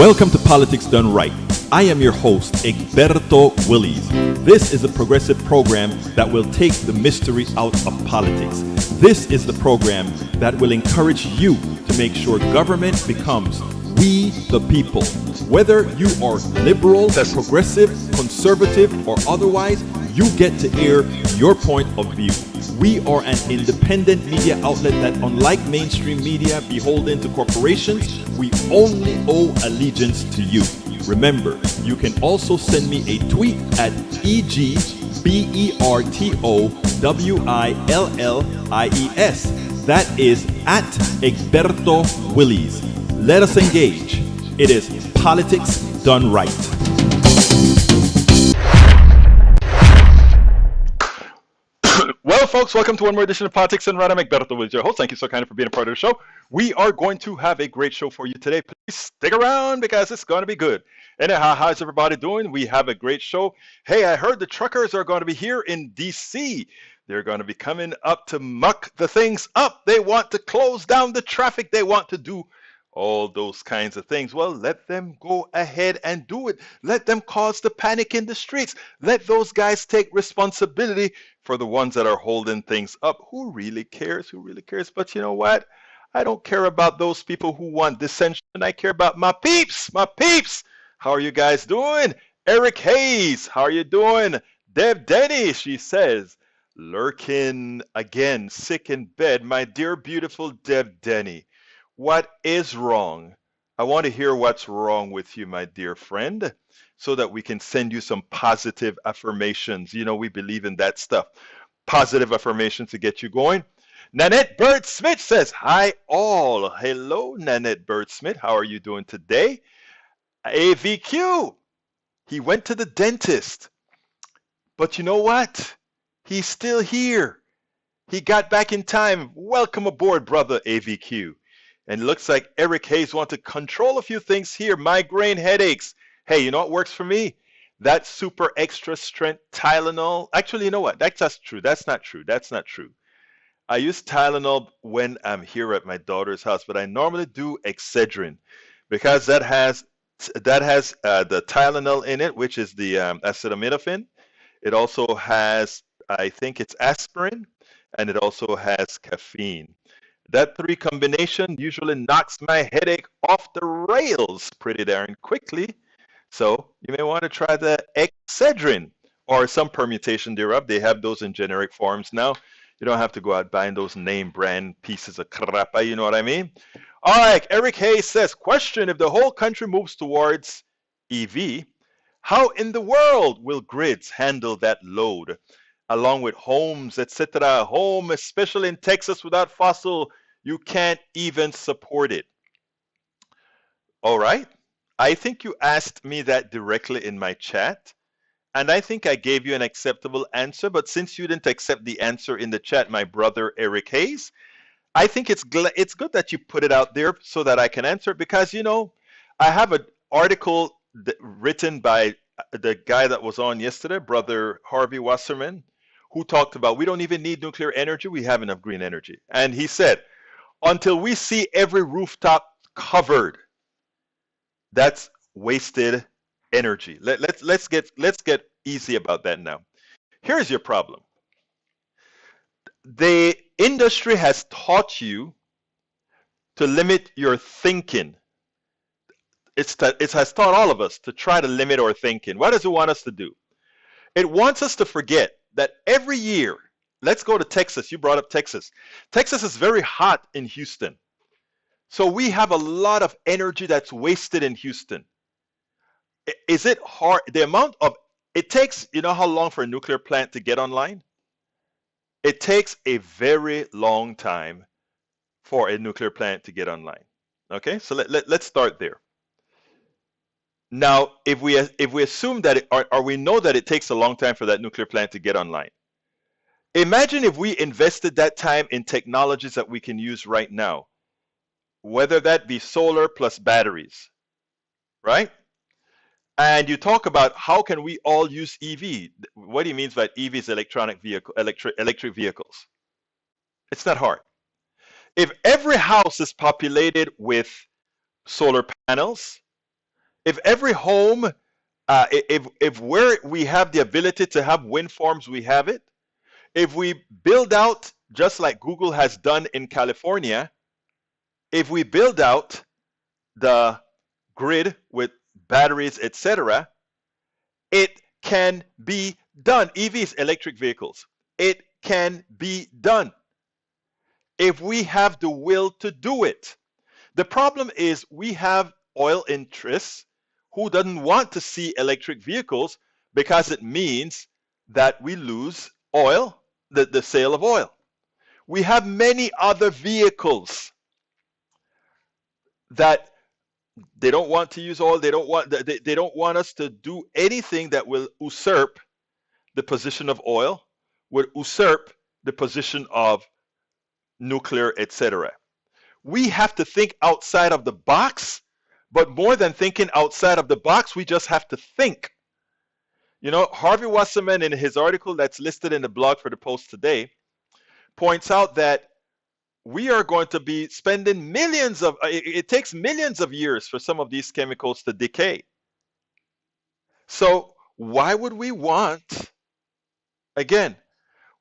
Welcome to Politics Done Right. I am your host, Egberto Willies. This is a progressive program that will take the mystery out of politics. This is the program that will encourage you to make sure government becomes we the people. Whether you are liberal, progressive, conservative, or otherwise, you get to air your point of view. We are an independent media outlet that, unlike mainstream media beholden to corporations, we only owe allegiance to you. Remember, you can also send me a tweet at EGBERTOWILLIES. That is at Egberto Willies. Let us engage. It is Politics Done Right. Well, folks, welcome to one more edition of Politics Done Right. I'm Egberto Willies, your host. Thank you so kindly for being a part of the show. We are going to have a great show for you today. Please stick around because it's going to be good. Anyhow, how's everybody doing? We have a great show. Hey, I heard the truckers are going to be here in D.C. They're going to be coming up to muck the things up. They want to close down the traffic. They want to do all those kinds of things. Well, let them go ahead and do it. Let them cause the panic in the streets. Let those guys take responsibility for the ones that are holding things up. Who really cares? Who really cares? But you know what? I don't care about those people who want dissension. I care about my peeps. My peeps. How are you guys doing? Eric Hayes, how are you doing? Deb Denny, she says, lurking again, sick in bed. My dear, beautiful Deb Denny. What is wrong? I want to hear what's wrong with you, my dear friend, so that we can send you some positive affirmations. You know, we believe in that stuff. Positive affirmations to get you going. Nanette Bird Smith says, hi all. Hello, Nanette Bird Smith. How are you doing today? AVQ. He went to the dentist. But you know what? He's still here. He got back in time. Welcome aboard, brother AVQ. And it looks like Eric Hayes wants to control a few things here. Migraine headaches. Hey, you know what works for me? That super extra strength Tylenol. Actually, you know what? That's true. That's not true. That's not true. I use Tylenol when I'm here at my daughter's house, but I normally do Excedrin because that has the Tylenol in it, which is the acetaminophen. It also has, I think it's aspirin, and it also has caffeine. That three combination usually knocks my headache off the rails pretty darn quickly. So you may want to try the Excedrin or some permutation thereof. They have those in generic forms now. You don't have to go out buying those name brand pieces of crap, you know what I mean? All right, Eric Hayes says, question, if the whole country moves towards EV, how in the world will grids handle that load? Along with homes, etc. Home, especially in Texas without fossil, you can't even support it. All right. I think you asked me that directly in my chat, and I think I gave you an acceptable answer. But since you didn't accept the answer in the chat, my brother Eric Hayes, I think it's good that you put it out there so that I can answer it, because, you know, I have an article written by the guy that was on yesterday, brother Harvey Wasserman, who talked about we don't even need nuclear energy. We have enough green energy. And he said, until we see every rooftop covered, that's wasted energy. Let's get easy about that now. Here's your problem. The industry has taught you to limit your thinking. It has taught all of us to try to limit our thinking. What does it want us to do? It wants us to forget that every year, let's go to Texas. You brought up Texas. Texas is very hot in Houston. So we have a lot of energy that's wasted in Houston. Is it hard? The amount of, it takes, you know how long for a nuclear plant to get online? It takes a very long time for a nuclear plant to get online. Okay, so let's start there. Now, if we assume that or we know that it takes a long time for that nuclear plant to get online, imagine if we invested that time in technologies that we can use right now, whether that be solar plus batteries, right? And you talk about how can we all use EV? What he means by EV is electric vehicles. It's not hard. If every house is populated with solar panels, If every home, if where we have the ability to have wind farms, we have it. If we build out, just like Google has done in California, if we build out the grid with batteries, etc., it can be done. EVs, electric vehicles, it can be done if we have the will to do it. The problem is we have oil interests who doesn't want to see electric vehicles because it means that we lose oil, the sale of oil. We have many other vehicles that they don't want to use oil. They don't want us to do anything that will usurp the position of oil, would usurp the position of nuclear, etc. We have to think outside of the box, but more than thinking outside of the box, we just have to think. You know, Harvey Wasserman, in his article that's listed in the blog for the Post today, points out that we are going to be spending millions of, it takes millions of years for some of these chemicals to decay. So why would we want, again,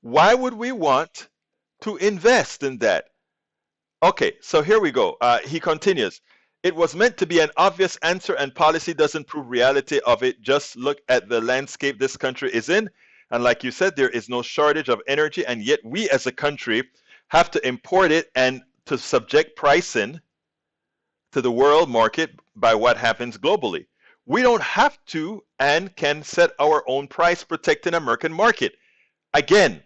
why would we want to invest in that? Okay, so here we go. He continues. It was meant to be an obvious answer, and policy doesn't prove reality of it. Just look at the landscape this country is in. And like you said, there is no shortage of energy, and yet we as a country have to import it and to subject pricing to the world market by what happens globally. We don't have to and can set our own price protecting American market. Again,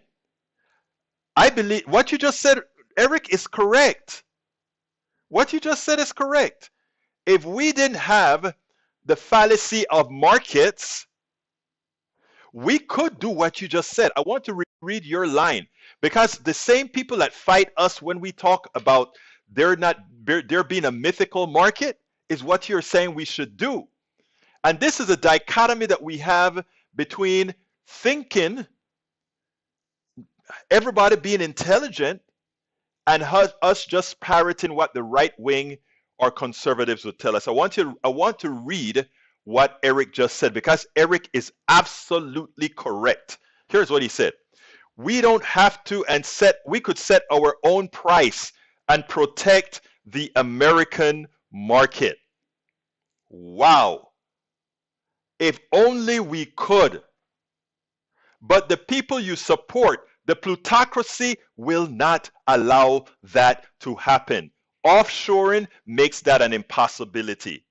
I believe what you just said, Eric, is correct. What you just said is correct. If we didn't have the fallacy of markets, we could do what you just said. I want to read your line, because the same people that fight us when we talk about there being a mythical market is what you're saying we should do. And this is a dichotomy that we have between thinking, everybody being intelligent, and us just parroting what the right wing or conservatives would tell us. I want to read what Eric just said, because Eric is absolutely correct. Here's what he said. We don't have to we could set our own price and protect the American market. Wow. If only we could. But the people you support, the plutocracy, will not allow that to happen. Offshoring makes that an impossibility.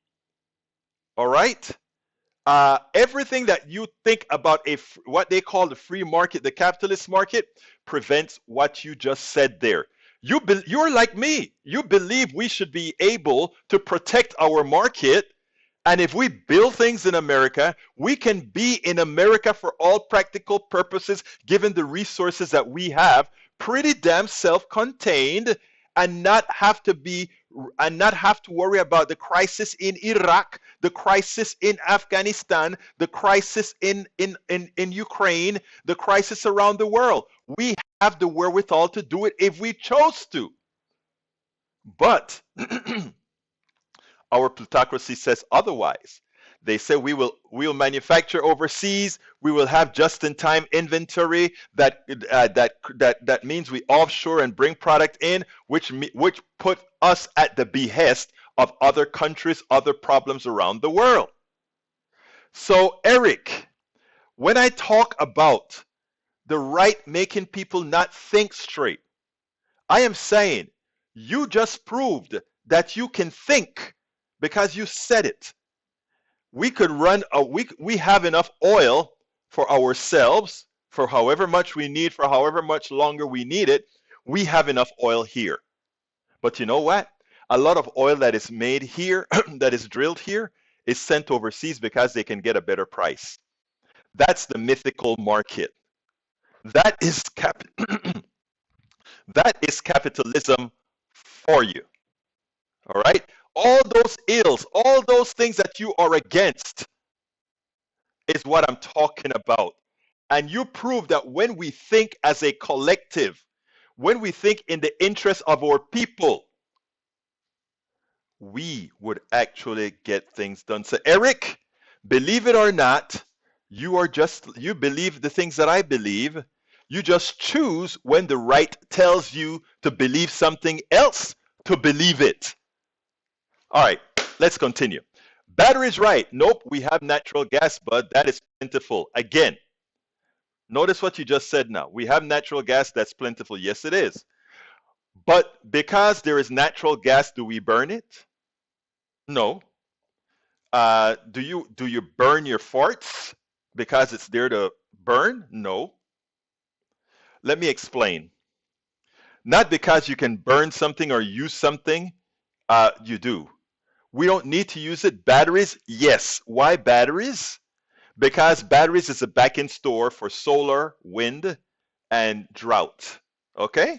All right? Everything that you think about what they call the free market, the capitalist market, prevents what you just said there. You're like me. You believe we should be able to protect our market. And if we build things in America, we can be in America for all practical purposes, given the resources that we have, pretty damn self-contained, and not have to worry about the crisis in Iraq, the crisis in Afghanistan, the crisis in Ukraine, the crisis around the world. We have the wherewithal to do it if we chose to. But our plutocracy says otherwise. They say we'll manufacture overseas. We will have just-in-time inventory. That means we offshore and bring product in, which put us at the behest of other countries, other problems around the world. So, Eric, when I talk about the right making people not think straight, I am saying you just proved that you can think, because you said it. We could we have enough oil for ourselves for however much we need, for however much longer we need it. We have enough oil here. But you know what? A lot of oil that is made here, that is drilled here, is sent overseas because they can get a better price. That's the mythical market. That is that is capitalism for you. All right? All those ills, all those things that you are against is what I'm talking about. And you prove that when we think as a collective, when we think in the interest of our people, we would actually get things done. So, Eric, believe it or not, you believe the things that I believe. You just choose when the right tells you to believe something else to believe it. All right, let's continue. Batteries, right? Nope, we have natural gas, but that is plentiful. Again, notice what you just said now. We have natural gas that's plentiful. Yes, it is. But because there is natural gas, do we burn it? No. Do you burn your farts because it's there to burn? No. Let me explain. Not because you can burn something or use something, you do. We don't need to use it. Batteries, yes. Why batteries? Because batteries is a back-end store for solar, wind, and drought. Okay?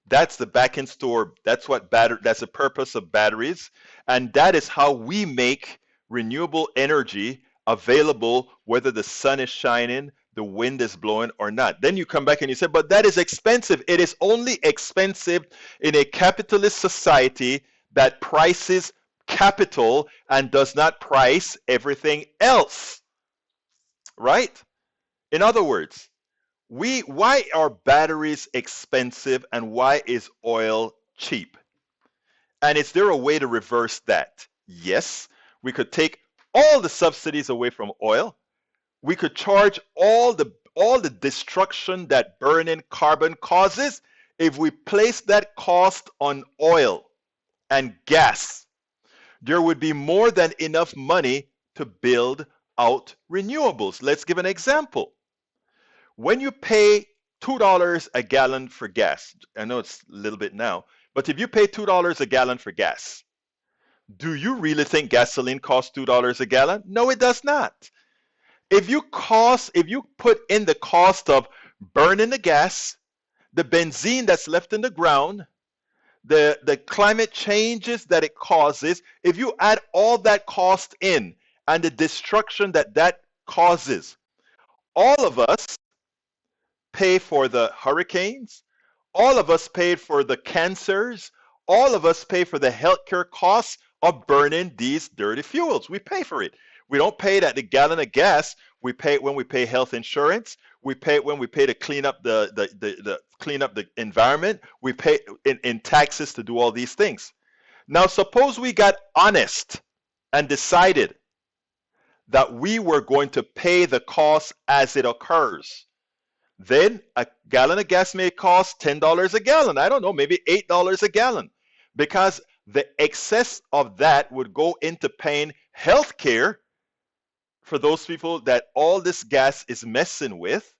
That's the back-end store. That's the purpose of batteries. And that is how we make renewable energy available whether the sun is shining, the wind is blowing or not. Then you come back and you say, but that is expensive. It is only expensive in a capitalist society that prices capital and does not price everything else. Right? In other words, why are batteries expensive and why is oil cheap? And is there a way to reverse that? Yes, we could take all the subsidies away from oil. We could charge all the destruction that burning carbon causes if we place that cost on oil and gas. There would be more than enough money to build out renewables. Let's give an example. When you pay $2 a gallon for gas, I know it's a little bit now, but if you pay $2 a gallon for gas, do you really think gasoline costs $2 a gallon? No, it does not. If you put in the cost of burning the gas, the benzene that's left in the ground, the climate changes that it causes, if you add all that cost in and the destruction that causes, all of us pay for the hurricanes, all of us paid for the cancers, all of us pay for the healthcare costs of burning these dirty fuels. We pay for it. We don't pay it at the gallon of gas. We pay it when we pay health insurance. We pay it when we pay to clean up the environment. We pay in taxes to do all these things. Now, suppose we got honest and decided that we were going to pay the cost as it occurs. Then a gallon of gas may cost $10 a gallon. I don't know, maybe $8 a gallon, because the excess of that would go into paying health care for those people that all this gas is messing with.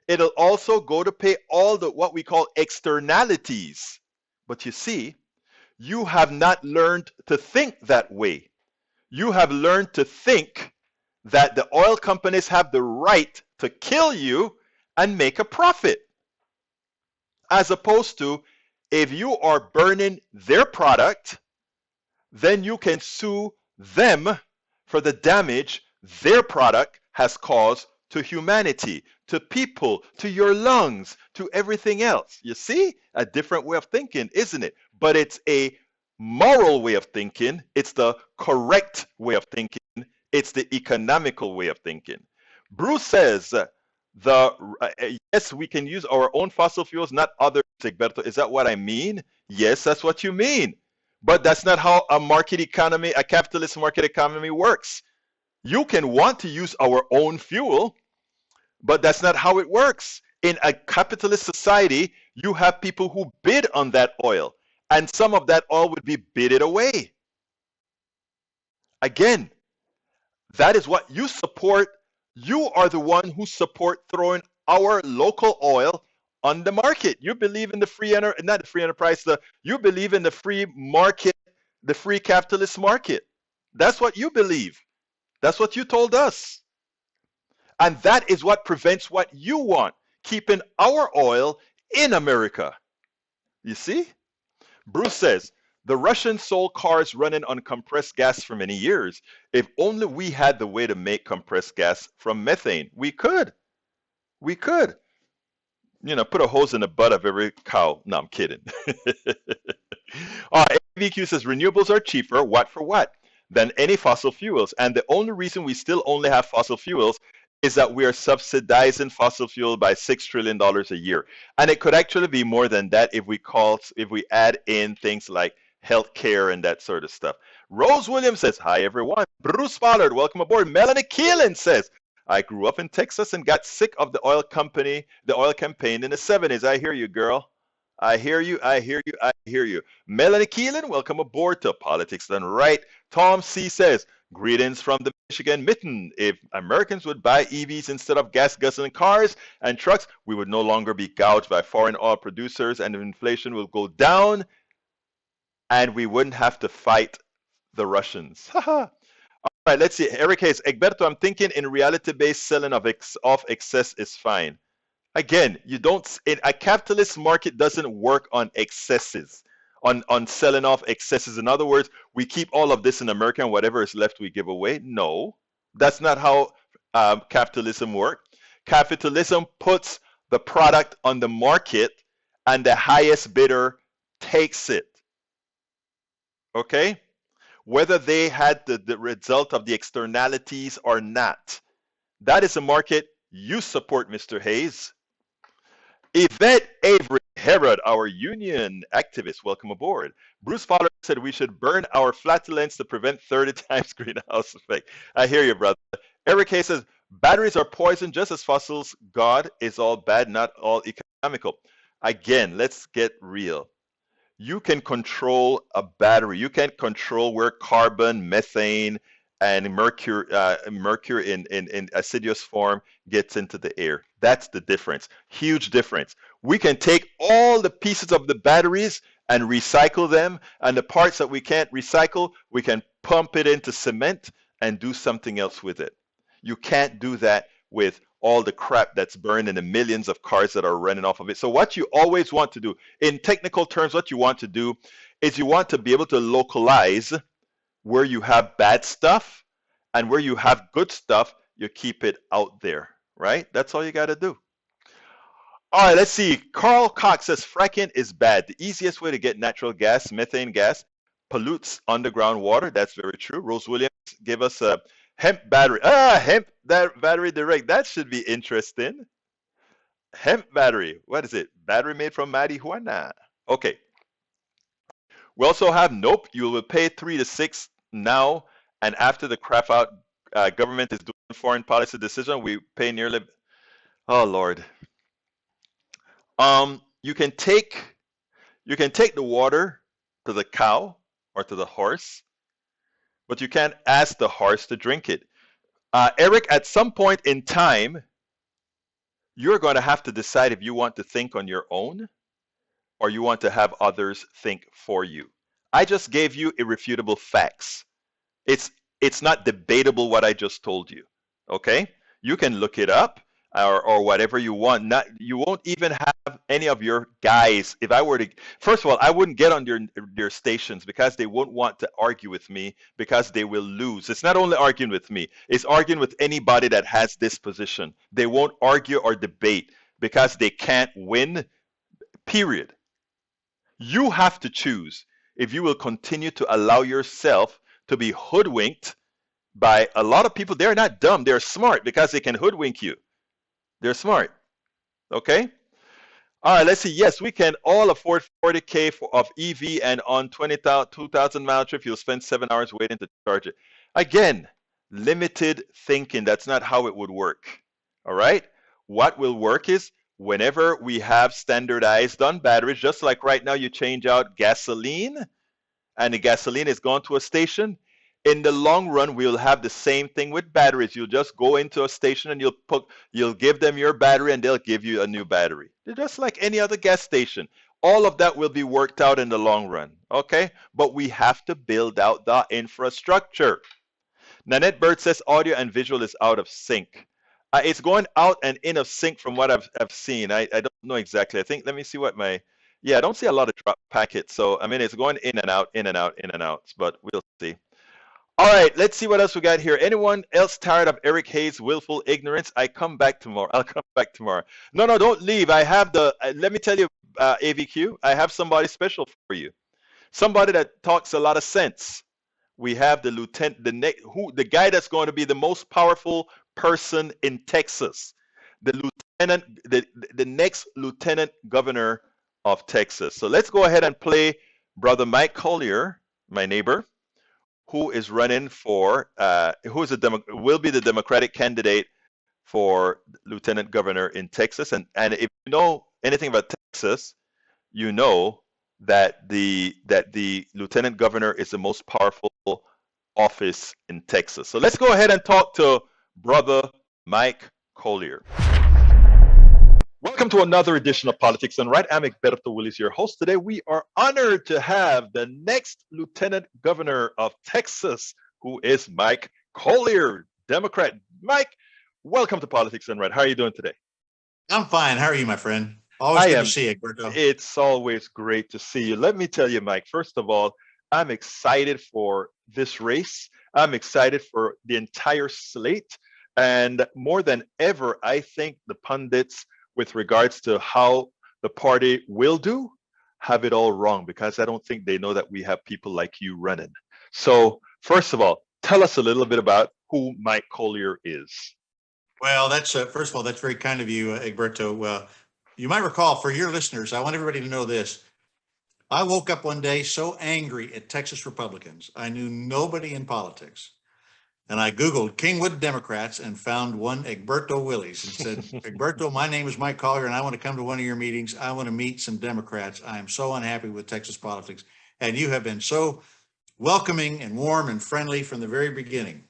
It'll also go to pay all the what we call externalities. But you see, you have not learned to think that way. You have learned to think that the oil companies have the right to kill you and make a profit. As opposed to, if you are burning their product, then you can sue them for the damage their product has caused to humanity, to people, to your lungs, to everything else. You see? A different way of thinking, isn't it? But it's a moral way of thinking. It's the correct way of thinking. It's the economical way of thinking. Bruce says, yes, we can use our own fossil fuels, not others, Egberto. Is that what I mean? Yes, that's what you mean. But that's not how a market economy, a capitalist market economy works. You can want to use our own fuel, but that's not how it works. In a capitalist society, you have people who bid on that oil, and some of that oil would be bidded away. Again, that is what you support. You are the one who support throwing our local oil on the market. You believe in the free not the free enterprise, you believe in the free market, the free capitalist market. That's what you believe. That's what you told us. And that is what prevents what you want, keeping our oil in America. You see? Bruce says, the Russians sold cars running on compressed gas for many years. If only we had the way to make compressed gas from methane. We could. We could. Put a hose in the butt of every cow. No, I'm kidding. All right, AV AVQ says renewables are cheaper, what for what, than any fossil fuels. And the only reason we still only have fossil fuels is that we are subsidizing fossil fuel by $6 trillion a year. And it could actually be more than that if we add in things like healthcare and that sort of stuff. Rose Williams says, hi everyone. Bruce Pollard, welcome aboard. Melanie Keelan says, I grew up in Texas and got sick of the oil campaign in the 70s. I hear you, girl. I hear you. Melanie Keelan, welcome aboard to Politics Done Right. Tom C says, greetings from the Michigan Mitten. If Americans would buy EVs instead of gas-guzzling cars and trucks, we would no longer be gouged by foreign oil producers and inflation will go down and we wouldn't have to fight the Russians. All right, let's see. Eric Hayes, Egberto, I'm thinking in reality-based selling of excess is fine. Again, a capitalist market doesn't work on excesses, on selling off excesses. In other words, we keep all of this in America and whatever is left we give away. No, that's not how capitalism works. Capitalism puts the product on the market and the highest bidder takes it. Okay? Whether they had the result of the externalities or not. That is a market you support, Mr. Hayes. Yvette Avery Herod, our union activist, welcome aboard. Bruce Fowler said we should burn our flatulence to prevent 30 times greenhouse effect. I hear you, brother. Eric Hayes says, batteries are poison just as fossils. God is all bad, not all economical. Again, let's get real. You can control a battery. You can control where carbon, methane, and mercury in aciduous form gets into the air. That's the difference. Huge difference. We can take all the pieces of the batteries and recycle them, and the parts that we can't recycle, we can pump it into cement and do something else with it. You can't do that with all the crap that's burned in the millions of cars that are running off of it. So what you always want to do, in technical terms, what you want to do is you want to be able to localize where you have bad stuff and where you have good stuff, you keep it out there, right? That's all you got to do. All right, let's see. Carl Cox says fracking is bad. The easiest way to get natural gas, methane gas, pollutes underground water. That's very true. Rose Williams gave us a hemp battery. Hemp battery direct. That should be interesting. Hemp battery. What is it? Battery made from marijuana. Okay. We also have nope. You will pay 3 to 6 now, and after the crap out government is doing foreign policy decision, we pay nearly. Oh Lord. You can take the water to the cow or to the horse, but you can't ask the horse to drink it. Eric, at some point in time, you're going to have to decide if you want to think on your own or you want to have others think for you. I just gave you irrefutable facts. It's not debatable what I just told you. Okay? You can look it up or whatever you want. You won't even have any of your guys. If I were to, first of all, I wouldn't get on their stations because they won't want to argue with me because they will lose. It's not only arguing with me, it's arguing with anybody that has this position. They won't argue or debate because they can't win, period. You have to choose if you will continue to allow yourself to be hoodwinked by a lot of people. They're not dumb, they're smart because they can hoodwink you. They're smart. Okay? All right, let's see. Yes, we can all afford 40K of EV, and on 2,000 mile trip, you'll spend 7 hours waiting to charge it. Again, limited thinking. That's not how it would work. All right? What will work is whenever we have standardized on batteries, just like right now you change out gasoline and the gasoline is gone to a station, in the long run, we'll have the same thing with batteries. You'll just go into a station and you'll give them your battery and they'll give you a new battery. They're just like any other gas station. All of that will be worked out in the long run, okay? But we have to build out the infrastructure. Nanette Bird says audio and visual is out of sync. It's going out and in of sync from what I've seen. I don't know exactly. I think, let me see what I don't see a lot of drop packets. So, I mean, it's going in and out, in and out, in and out, but we'll see. All right, let's see what else we got here. Anyone else tired of Eric Hayes' willful ignorance? I'll come back tomorrow. No, don't leave. I have let me tell you, AVQ, I have somebody special for you. Somebody that talks a lot of sense. We have the lieutenant, the guy that's going to be the most powerful person in Texas, the lieutenant, the next lieutenant governor of Texas. So let's go ahead and play brother Mike Collier, my neighbor, who is running for, who is will be the Democratic candidate for lieutenant governor in Texas. And if you know anything about Texas, you know that the lieutenant governor is the most powerful office in Texas. So let's go ahead and talk to brother Mike Collier. Welcome to another edition of Politics and Right. I'm Egberto Willis, your host. Today we are honored to have the next lieutenant governor of Texas, who is Mike Collier, Democrat. Mike, welcome to Politics and Right. How are you doing today? I'm fine. How are you, my friend? Always good to see you, Egberto. It's always great to see you. Let me tell you, Mike, first of all, I'm excited for this race. I'm excited for the entire slate. And more than ever, I think the pundits, with regards to how the party will do, have it all wrong, because I don't think they know that we have people like you running. So, first of all, tell us a little bit about who Mike Collier is. Well, that's first of all, that's very kind of you, Egberto. You might recall, for your listeners, I want everybody to know this. I woke up one day so angry at Texas Republicans. I knew nobody in politics. And I Googled Kingwood Democrats and found one Egberto Willis and said, Egberto, my name is Mike Collier and I want to come to one of your meetings. I want to meet some Democrats. I am so unhappy with Texas politics. And you have been so welcoming and warm and friendly from the very beginning.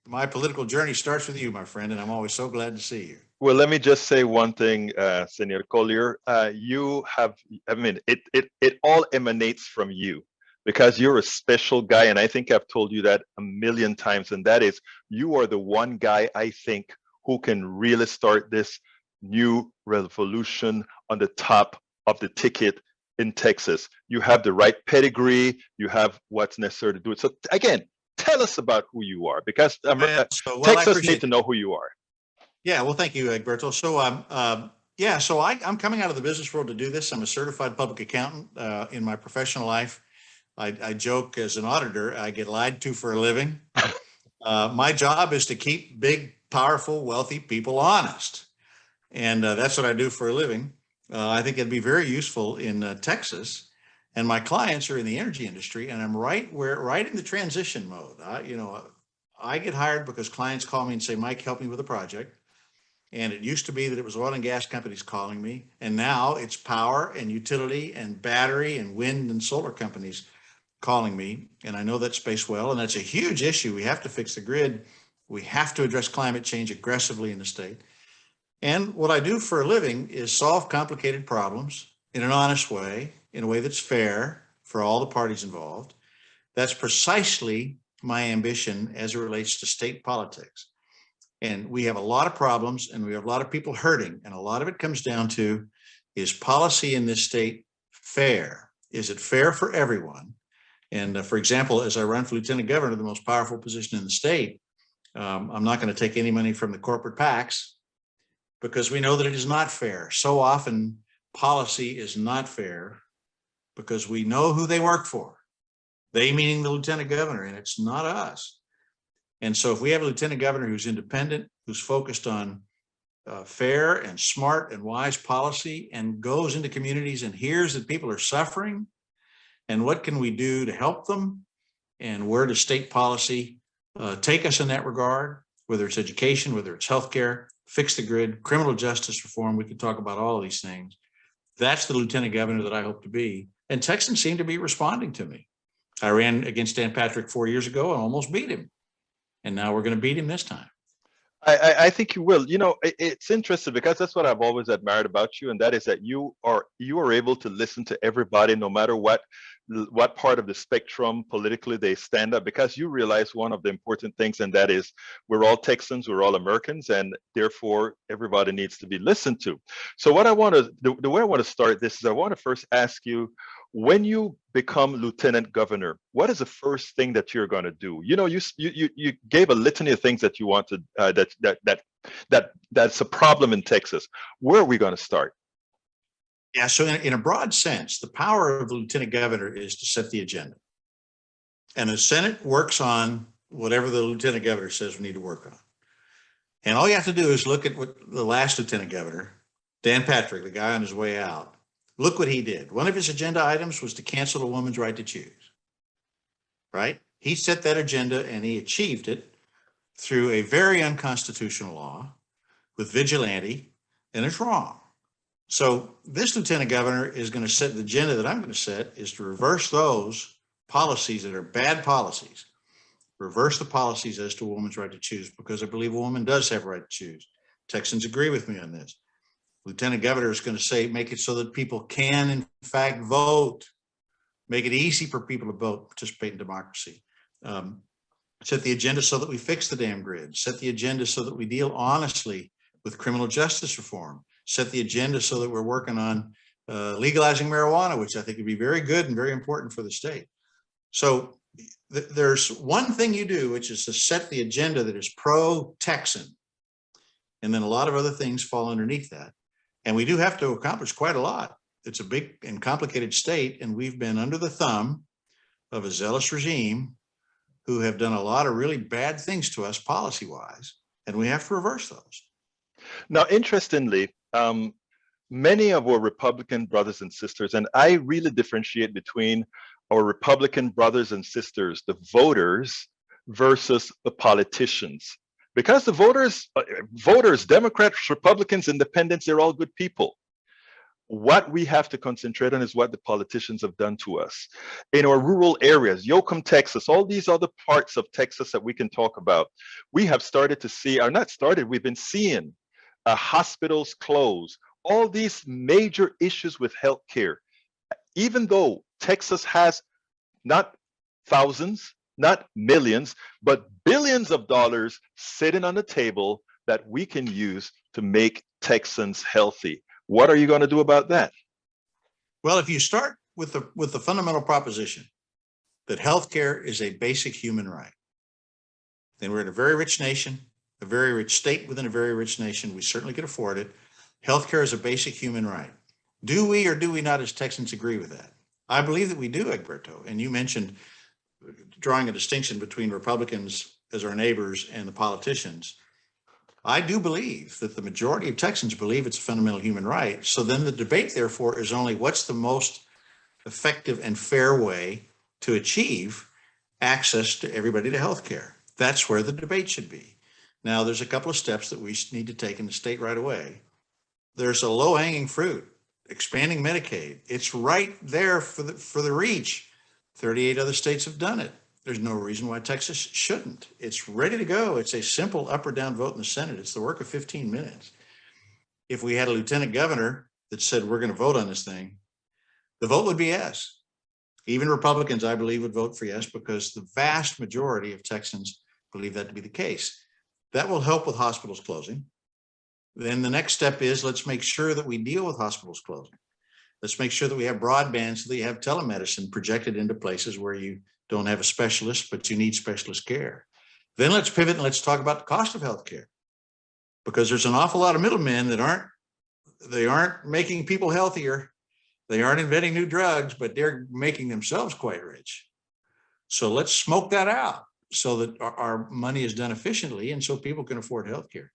My political journey starts with you, my friend, and I'm always so glad to see you. Well, let me just say one thing, Senor Collier. You have, I mean, it all emanates from you, because you're a special guy. And I think I've told you that a million times. And that is, you are the one guy, I think, who can really start this new revolution on the top of the ticket in Texas. You have the right pedigree. You have what's necessary to do it. So again, tell us about who you are, because Texas needs to know who you are. Yeah, well, thank you, Egberto. So, I'm coming out of the business world to do this. I'm a certified public accountant in my professional life. I joke, as an auditor, I get lied to for a living. My job is to keep big, powerful, wealthy people honest. And that's what I do for a living. I think it'd be very useful in Texas. And my clients are in the energy industry, and I'm right in the transition mode. I get hired because clients call me and say, Mike, help me with a project. And it used to be that it was oil and gas companies calling me. And now it's power and utility and battery and wind and solar companies calling me. And I know that space well. And that's a huge issue. We have to fix the grid. We have to address climate change aggressively in the state. And what I do for a living is solve complicated problems in an honest way, in a way that's fair for all the parties involved. That's precisely my ambition as it relates to state politics. And we have a lot of problems, and we have a lot of people hurting. And a lot of it comes down to, is policy in this state fair? Is it fair for everyone? And for example, as I run for lieutenant governor, the most powerful position in the state, I'm not going to take any money from the corporate PACs, because we know that it is not fair. So often policy is not fair because we know who they work for. They meaning the lieutenant governor, and it's not us. And so if we have a lieutenant governor who's independent, who's focused on fair and smart and wise policy, and goes into communities and hears that people are suffering, and what can we do to help them, and where does state policy take us in that regard, whether it's education, whether it's healthcare, fix the grid, criminal justice reform, we could talk about all of these things. That's the lieutenant governor that I hope to be. And Texans seem to be responding to me. I ran against Dan Patrick 4 years ago and almost beat him. And now we're going to beat him this time. I think you will. You know, it's interesting, because that's what I've always admired about you, and that is that you are able to listen to everybody, no matter what part of the spectrum politically they stand up, because you realize one of the important things, and that is, we're all Texans, we're all Americans, and therefore everybody needs to be listened to. So what I want to, the way I want to start this is, I want to first ask you, when you become lieutenant governor, what is the first thing that you're going to do? You know, you gave a litany of things that you want to that's a problem in Texas. Where are we going to start? Yeah, so in a broad sense, the power of the lieutenant governor is to set the agenda. And the Senate works on whatever the lieutenant governor says we need to work on. And all you have to do is look at what the last lieutenant governor, Dan Patrick, the guy on his way out, look what he did. One of his agenda items was to cancel a woman's right to choose, right? He set that agenda and he achieved it through a very unconstitutional law with vigilante, and it's wrong. So this lieutenant governor is going to set the agenda that I'm going to set is to reverse those policies that are bad policies, reverse the policies as to a woman's right to choose, because I believe a woman does have a right to choose. Texans agree with me on this. Lieutenant governor is going to say, make it so that people can in fact vote, make it easy for people to vote, participate in democracy. Set the agenda so that we fix the damn grid, set the agenda so that we deal honestly with criminal justice reform, set the agenda so that we're working on legalizing marijuana, which I think would be very good and very important for the state. So there's one thing you do, which is to set the agenda that is pro-Texan. And then a lot of other things fall underneath that. And we do have to accomplish quite a lot. It's a big and complicated state, and we've been under the thumb of a zealous regime who have done a lot of really bad things to us policy-wise, and we have to reverse those. Now, interestingly, many of our Republican brothers and sisters, and I really differentiate between our Republican brothers and sisters, the voters versus the politicians. Because the voters, Democrats, Republicans, Independents, they're all good people. What we have to concentrate on is what the politicians have done to us. In our rural areas, Yoakum, Texas, all these other parts of Texas that we can talk about, we have started to see, or not started, we've been seeing hospitals close, all these major issues with healthcare. Even though Texas has not thousands, not millions, but billions of dollars sitting on the table that we can use to make Texans healthy. What are you going to do about that? Well, if you start with the fundamental proposition that healthcare is a basic human right, then we're in a very rich nation, a very rich state within a very rich nation. We certainly can afford it. Healthcare is a basic human right. Do we or do we not as Texans agree with that? I believe that we do, Egberto. And you mentioned drawing a distinction between Republicans as our neighbors and the politicians. I do believe that the majority of Texans believe it's a fundamental human right. So then the debate, therefore, is only what's the most effective and fair way to achieve access to everybody to health care. That's where the debate should be. Now, there's a couple of steps that we need to take in the state right away. There's a low-hanging fruit, expanding Medicaid. It's right there for the reach. 38 other states have done it. There's no reason why Texas shouldn't. It's ready to go. It's a simple up or down vote in the Senate. It's the work of 15 minutes. If we had a lieutenant governor that said, we're going to vote on this thing, the vote would be yes. Even Republicans, I believe, would vote for yes, because the vast majority of Texans believe that to be the case. That will help with hospitals closing. Then the next step is, let's make sure that we deal with hospitals closing. Let's make sure that we have broadband so that you have telemedicine projected into places where you don't have a specialist, but you need specialist care. Then let's pivot and let's talk about the cost of healthcare, because there's an awful lot of middlemen that aren't making people healthier. They aren't inventing new drugs, but they're making themselves quite rich. So let's smoke that out so that our money is done efficiently and so people can afford healthcare.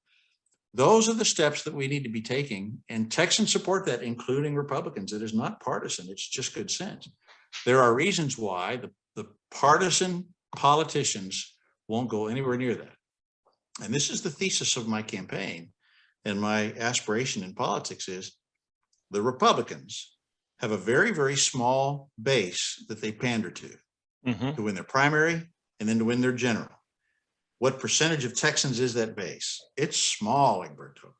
Those are the steps that we need to be taking, and Texans support that, including Republicans. It is not partisan. It's just good sense. There are reasons why the partisan politicians won't go anywhere near that. And this is the thesis of my campaign and my aspiration in politics is the Republicans have a very, very small base that they pander to win their primary and then to win their general. What percentage of Texans is that base? It's small, Egberto.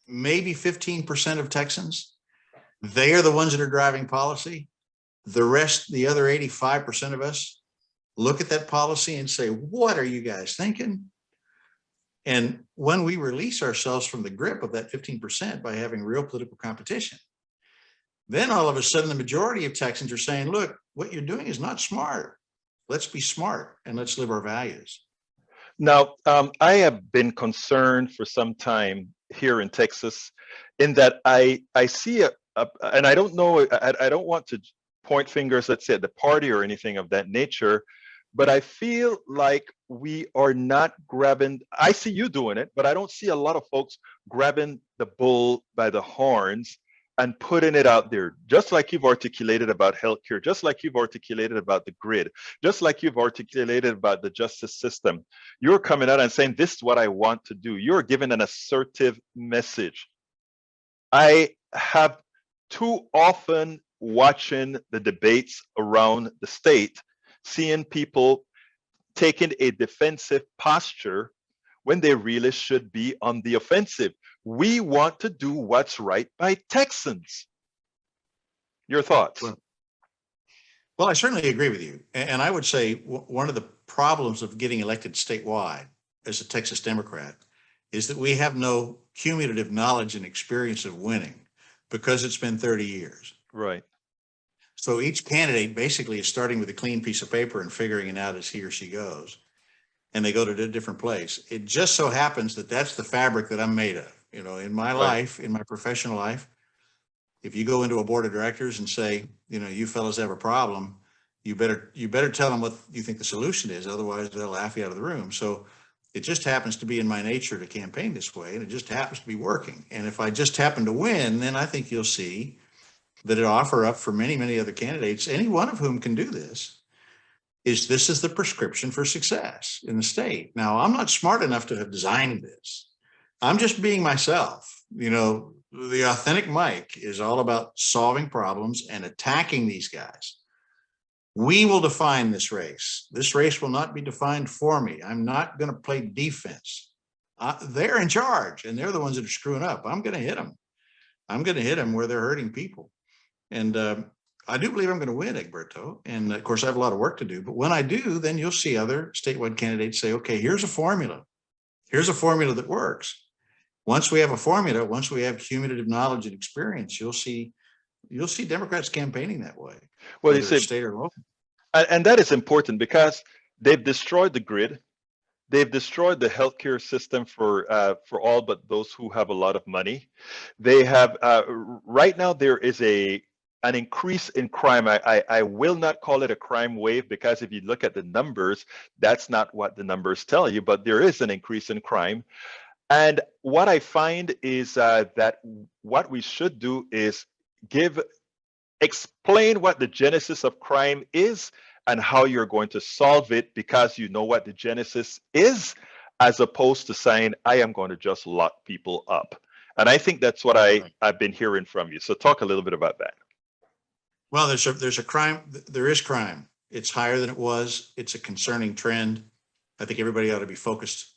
Maybe 15% of Texans. They are the ones that are driving policy. The rest, the other 85% of us, look at that policy and say, what are you guys thinking? And when we release ourselves from the grip of that 15% by having real political competition, then all of a sudden the majority of Texans are saying, look, what you're doing is not smart. Let's be smart and let's live our values. Now, I have been concerned for some time here in Texas in that I see and I don't know, I don't want to point fingers, let's say, at the party or anything of that nature, but I feel like we are not grabbing, I see you doing it, but I don't see a lot of folks grabbing the bull by the horns and putting it out there, just like you've articulated about healthcare, just like you've articulated about the grid, just like you've articulated about the justice system. You're coming out and saying, this is what I want to do. You're giving an assertive message. I have too often watching the debates around the state, seeing people taking a defensive posture when they really should be on the offensive. We want to do what's right by Texans. Your thoughts? Well, I certainly agree with you. And I would say one of the problems of getting elected statewide as a Texas Democrat is that we have no cumulative knowledge and experience of winning because it's been 30 years. Right. So each candidate basically is starting with a clean piece of paper and figuring it out as he or she goes. And they go to a different place. It just so happens that that's the fabric that I'm made of. You know, in my life, in my professional life, if you go into a board of directors and say, you know, you fellas have a problem, you better tell them what you think the solution is. Otherwise, they'll laugh you out of the room. So it just happens to be in my nature to campaign this way, and it just happens to be working. And if I just happen to win, then I think you'll see that it offer up for many, many other candidates, any one of whom can do this, this is the prescription for success in the state. Now, I'm not smart enough to have designed this. I'm just being myself. You know, the authentic Mike is all about solving problems and attacking these guys. We will define this race. This race will not be defined for me. I'm not going to play defense. They're in charge, and they're the ones that are screwing up. I'm going to hit them. I'm going to hit them where they're hurting people. And I do believe I'm going to win, Egberto. And of course, I have a lot of work to do. But when I do, then you'll see other statewide candidates say, okay, here's a formula. Here's a formula that works. Once we have a formula, once we have cumulative knowledge and experience, you'll see Democrats campaigning that way. Well, you say, state or local. And that is important because they've destroyed the grid. They've destroyed the healthcare system for all but those who have a lot of money. They have right now there is an increase in crime. I will not call it a crime wave because if you look at the numbers, that's not what the numbers tell you. But there is an increase in crime. And what I find is that what we should do is explain what the genesis of crime is and how you're going to solve it because you know what the genesis is, as opposed to saying, I am going to just lock people up. And I think that's what I've been hearing from you. So talk a little bit about that. Well, there's a crime. There is crime. It's higher than it was. It's a concerning trend. I think everybody ought to be focused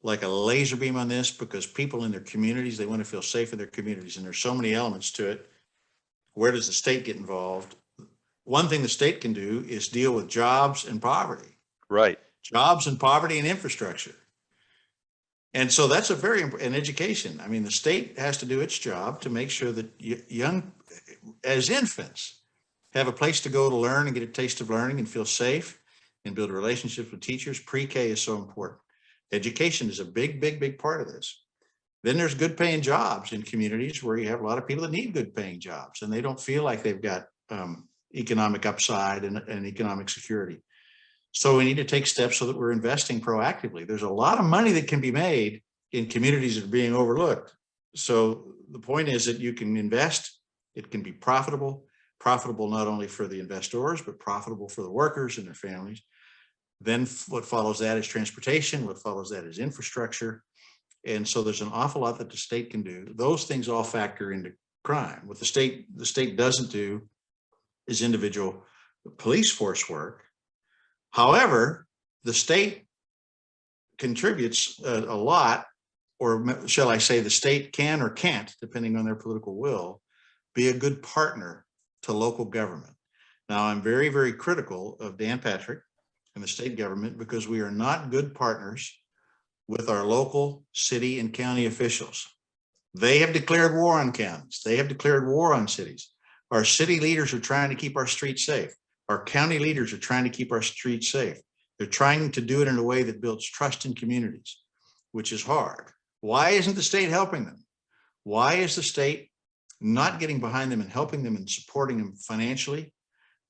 like a laser beam on this because people in their communities, they want to feel safe in their communities. And there's so many elements to it. Where does the state get involved? One thing the state can do is deal with jobs and poverty. Right. Jobs and poverty and infrastructure. And so that's a very important education. I mean, the state has to do its job to make sure that young, as infants, have a place to go to learn and get a taste of learning and feel safe and build relationships with teachers. Pre-K is so important. Education is a big, big, big part of this. Then there's good paying jobs in communities where you have a lot of people that need good paying jobs and they don't feel like they've got economic upside and economic security. So we need to take steps so that we're investing proactively. There's a lot of money that can be made in communities that are being overlooked. So the point is that you can invest, it can be profitable not only for the investors, but profitable for the workers and their families. Then what follows that is transportation, what follows that is infrastructure. And so there's an awful lot that the state can do. Those things all factor into crime. What the state doesn't do is individual police force work. However, the state contributes a lot, or shall I say the state can or can't, depending on their political will, be a good partner to local government. Now, I'm very, very critical of Dan Patrick and the state government because we are not good partners with our local city and county officials. They have declared war on counties. They have declared war on cities. Our city leaders are trying to keep our streets safe. Our county leaders are trying to keep our streets safe. They're trying to do it in a way that builds trust in communities, which is hard. Why isn't the state helping them? Why is the state not getting behind them and helping them and supporting them financially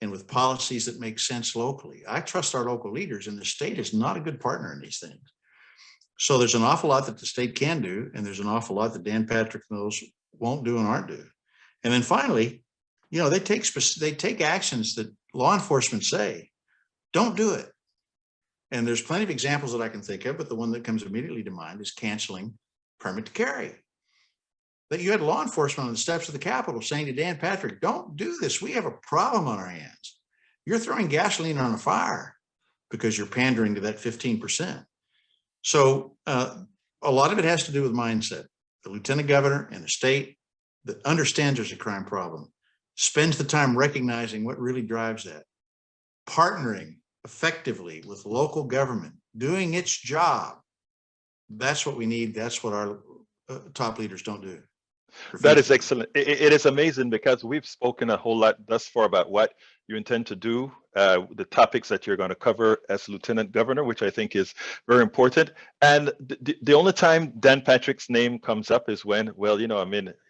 and with policies that make sense locally. I trust our local leaders, and the state is not a good partner in these things. So there's an awful lot that the state can do, and there's an awful lot that Dan Patrick knows won't do and aren't do. And then finally, they take actions that law enforcement say, don't do it. And there's plenty of examples that I can think of, but the one that comes immediately to mind is canceling permit to carry. That you had law enforcement on the steps of the Capitol saying to Dan Patrick, don't do this. We have a problem on our hands. You're throwing gasoline on a fire because you're pandering to that 15%. So a lot of it has to do with mindset. The lieutenant governor and the state that understands there's a crime problem spends the time recognizing what really drives that, partnering effectively with local government, doing its job. That's what we need. That's what our top leaders don't do. That is excellent. It is amazing because we've spoken a whole lot thus far about what you intend to do, the topics that you're going to cover as Lieutenant Governor, which I think is very important. And the only time Dan Patrick's name comes up is when,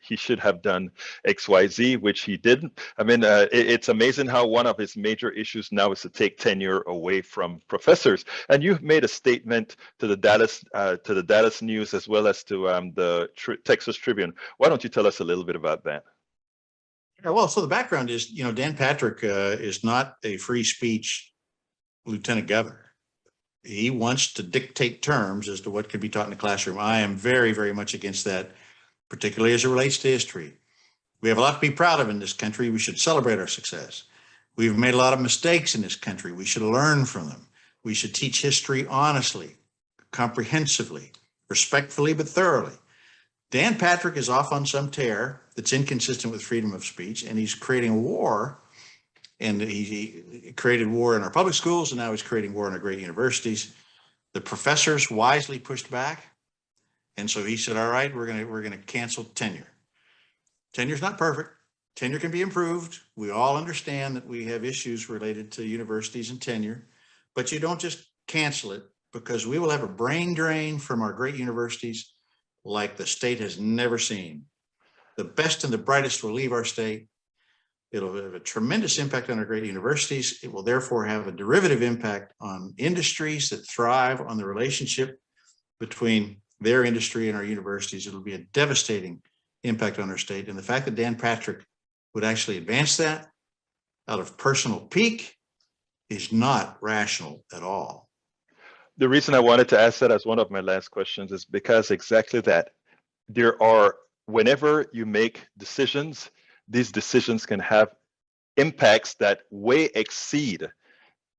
he should have done X, Y, Z, which he didn't. It's amazing how one of his major issues now is to take tenure away from professors. And you've made a statement to the Dallas News as well as to the Texas Tribune. Why don't you tell us a little bit about that? Yeah, well, so the background is, Dan Patrick is not a free speech lieutenant governor. He wants to dictate terms as to what can be taught in the classroom. I am very, very much against that, particularly as it relates to history. We have a lot to be proud of in this country. We should celebrate our success. We've made a lot of mistakes in this country. We should learn from them. We should teach history honestly, comprehensively, respectfully, but thoroughly. Dan Patrick is off on some tear that's inconsistent with freedom of speech, and he's creating a war. And he created war in our public schools, and now he's creating war in our great universities. The professors wisely pushed back, and so he said, "All right, we're gonna cancel tenure. Tenure's not perfect. Tenure can be improved. We all understand that we have issues related to universities and tenure, but you don't just cancel it, because we will have a brain drain from our great universities like the state has never seen. The best and the brightest will leave our state. It'll have a tremendous impact on our great universities. It will therefore have a derivative impact on industries that thrive on the relationship between their industry and our universities. It'll be a devastating impact on our state. And the fact that Dan Patrick would actually advance that out of personal pique is not rational at all." The reason I wanted to ask that as one of my last questions is because exactly that. Whenever you make decisions, these decisions can have impacts that way exceed